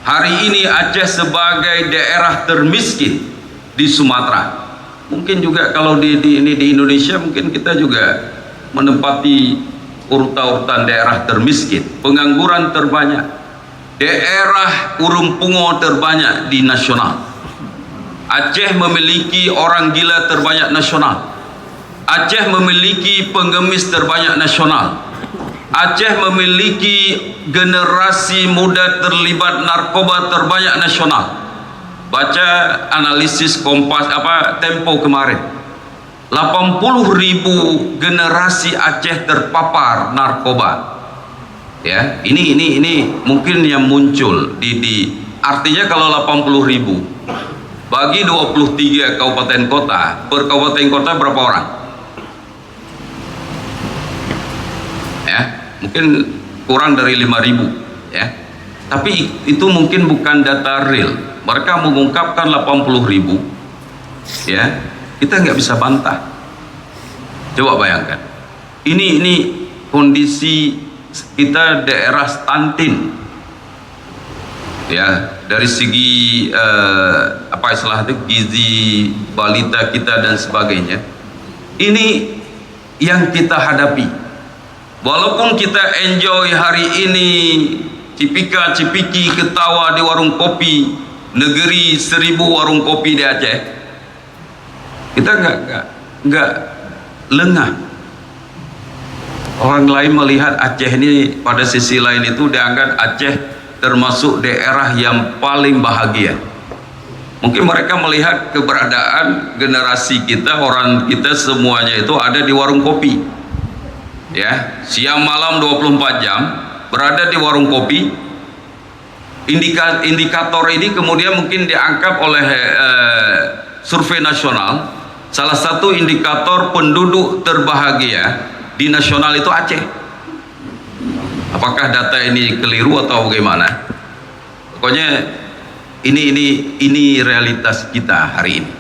Hari ini Aceh sebagai daerah termiskin di Sumatera. Mungkin juga kalau di Indonesia mungkin kita juga menempati urutan daerah termiskin, pengangguran terbanyak, daerah urung pungo terbanyak di nasional. Aceh memiliki orang gila terbanyak nasional. Aceh memiliki pengemis terbanyak nasional. Aceh memiliki generasi muda terlibat narkoba terbanyak nasional. Baca analisis Kompas Tempo kemarin, 80.000 generasi Aceh terpapar narkoba. Ya, ini mungkin yang muncul artinya kalau 80.000 bagi 23 kabupaten kota, per kabupaten kota berapa orang? Ya, mungkin kurang dari 5.000 ya. Tapi itu mungkin bukan data real. Mereka mengungkapkan 80.000 ya, kita nggak bisa bantah. Coba bayangkan, ini kondisi kita daerah stunting ya, dari segi gizi balita kita dan sebagainya. Ini yang kita hadapi. Walaupun kita enjoy hari ini cipika-cipiki ketawa di warung kopi, negeri 1000 warung kopi di Aceh, kita nggak lengah. Orang lain melihat Aceh ini pada sisi lain itu dianggap Aceh termasuk daerah yang paling bahagia. Mungkin mereka melihat keberadaan generasi kita, orang kita semuanya itu ada di warung kopi ya, siang malam 24 jam berada di warung kopi. Indikator ini kemudian mungkin diangkat oleh survei nasional. Salah satu indikator penduduk terbahagia di nasional itu Aceh. Apakah data ini keliru atau bagaimana? Pokoknya ini realitas kita hari ini.